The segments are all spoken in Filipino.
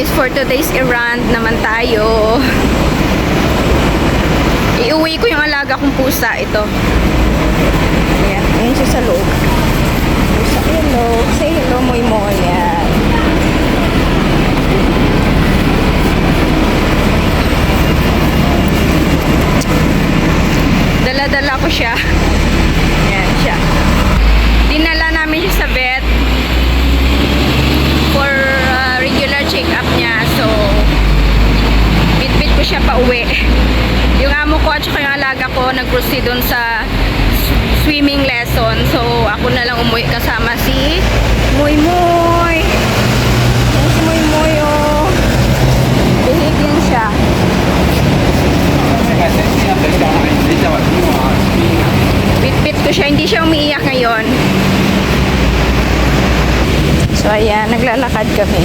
guys, for today's errand naman tayo. Iuwi ko yung alaga kong pusa. Ito. Ayan, ayan siya sa loob. Pusa, hello. Say hello, Moy Moy. Ayan. Dala-dala ko siya. Ayan siya. Dinala namin siya sa vet for regular check-up niya. So, bit-bit ko siya pa uwi. Yung amo ko at saka yung alaga ko nag-proceed dun sa swimming lesson. So, ako na lang umuwi kasama si Moy Moy. Yan si Moy Moy, oh. Bihig yan siya. Bit-bit ko siya. Hindi siya umiiyak ngayon. So, ayan. Naglalakad kami.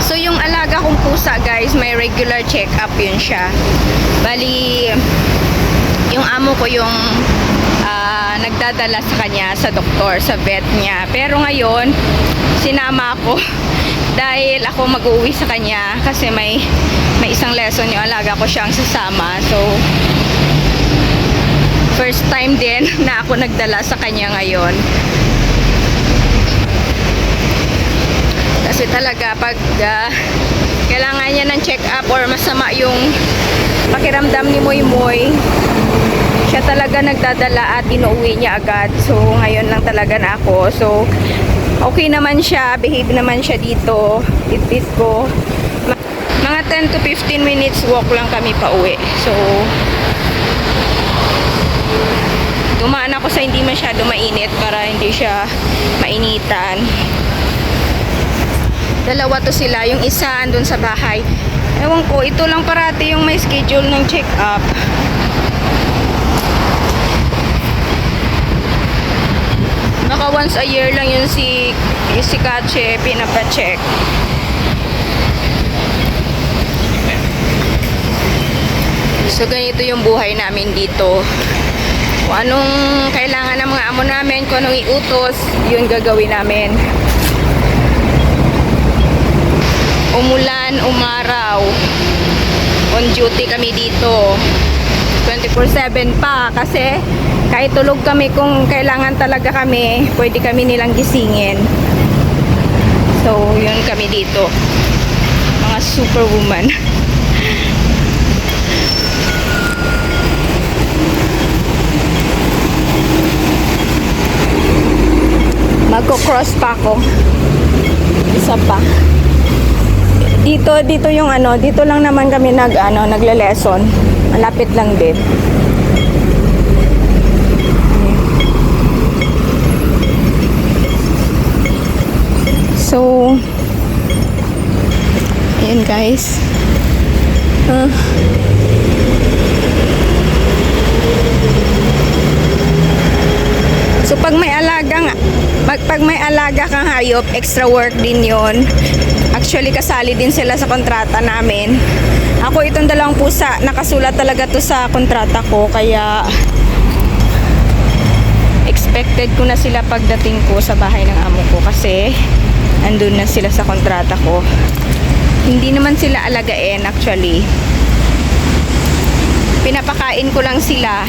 So, yung alaga kong pusa, guys, may regular check-up yun siya. Bali, yung amo ko yung nagdadala sa kanya sa doktor, sa vet niya. Pero ngayon, sinama ako dahil ako mag-uwi sa kanya kasi may isang lesson yung alaga ko siyang sasama. So, first time din na ako nagdala sa kanya ngayon. Kasi talaga pag kailangan niya ng check-up or masama yung pakiramdam ni Moy Moy, siya talaga nagdadala at inuwi niya agad. So, ngayon lang talaga na ako. So, okay naman siya. Behave naman siya dito. Bit-bit ko. Mga 10 to 15 minutes walk lang kami pa uwi. So, dumaan ako sa hindi masyado mainit para hindi siya mainitan. Dalawa to sila. Yung isa andun sa bahay. Ewan ko, ito lang parati yung may schedule ng check-up. Baka once a year lang yun si Kache pinapacheck. So, ganito yung buhay namin dito. Kung anong kailangan ng mga amo namin, kung anong iutos, yun gagawin namin. Umulan, umaraw, on duty kami dito 24/7 pa kasi kahit tulog kami, kung kailangan talaga kami, pwede kami nilang gisingin. So, yun kami dito, mga superwoman. Magko-cross pa ako. Isa pa. Dito yung dito lang naman kami nagle-lesson. Malapit lang din. So, ayan guys. So, pag may alaga kang hayop, extra work din yon. Actually, kasali din sila sa kontrata namin. Ako, itong dalawang pusa, nakasulat talaga to sa kontrata ko. Kaya, expected ko na sila pagdating ko sa bahay ng amo ko. Kasi, andun na sila sa kontrata ko. Hindi naman sila alagain, actually. Pinapakain ko lang sila.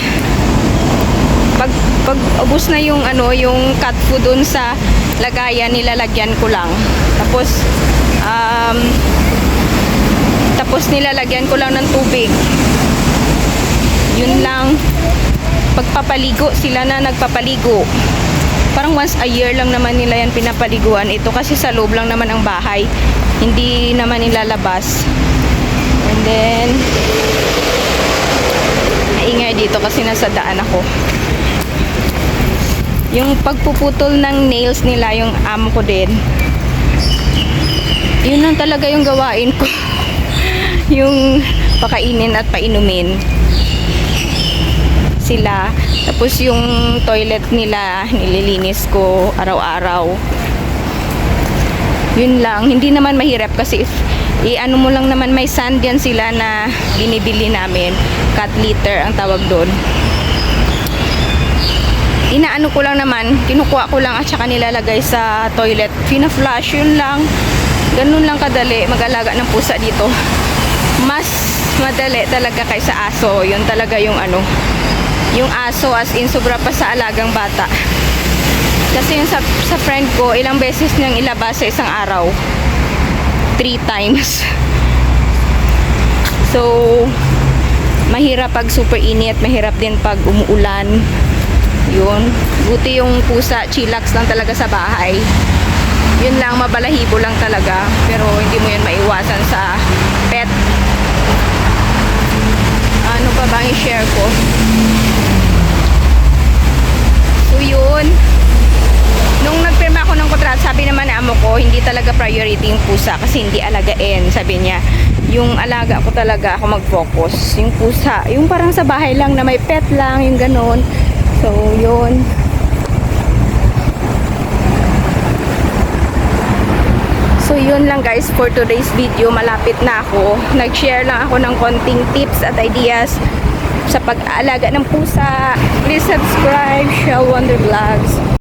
Pag ubos na yung yung cat food dun sa lagayan, nilalagyan ko lang. Tapos nilalagyan ko lang ng tubig. Yun lang. Pagpapaligo, sila na nagpapaligo. Parang once a year lang naman nila yan pinapaliguan. Ito kasi sa loob lang naman ang bahay. Hindi naman nilalabas. And then, maingay dito kasi nasa daan ako. Yung pagpuputol ng nails nila, yung amo ko din. Yun lang talaga yung gawain ko. Yung pakainin at painumin sila. Tapos yung toilet nila, nililinis ko araw-araw. Yun lang. Hindi naman mahirap kasi I-ano mo lang naman, may sand yan sila na binibili namin. Cat litter ang tawag doon. Inaano ko lang naman, kinukuha ko lang at saka nilalagay sa toilet. Fina-flush, yun lang. Ganun lang kadali mag-alaga ng pusa dito. Mas madali talaga kaysa aso. Yun talaga yung ano. Yung aso as in sobra pa sa alagang bata. Kasi yung sa friend ko, ilang beses niyang ilabas sa isang araw. 3 times. So, mahirap pag super init, mahirap din pag umuulan. Yun. Buti yung pusa, chillax lang talaga sa bahay. Yun lang, mabalahibo lang talaga. Pero hindi mo yun maiwasan sa pet. Ano pa bang i-share ko? So, yun. Nung nagpirma ako ng kontrata, sabi naman na amo ko, hindi talaga priority yung pusa kasi hindi alagain. Sabi niya, yung alaga ko talaga ako mag-focus. Yung pusa, yung parang sa bahay lang na may pet lang, yung ganon. So, yun. So, yun lang guys for today's video. Malapit na ako. Nag-share lang ako ng konting tips at ideas sa pag-aalaga ng pusa. Please subscribe, Shell Wonder Vlogs.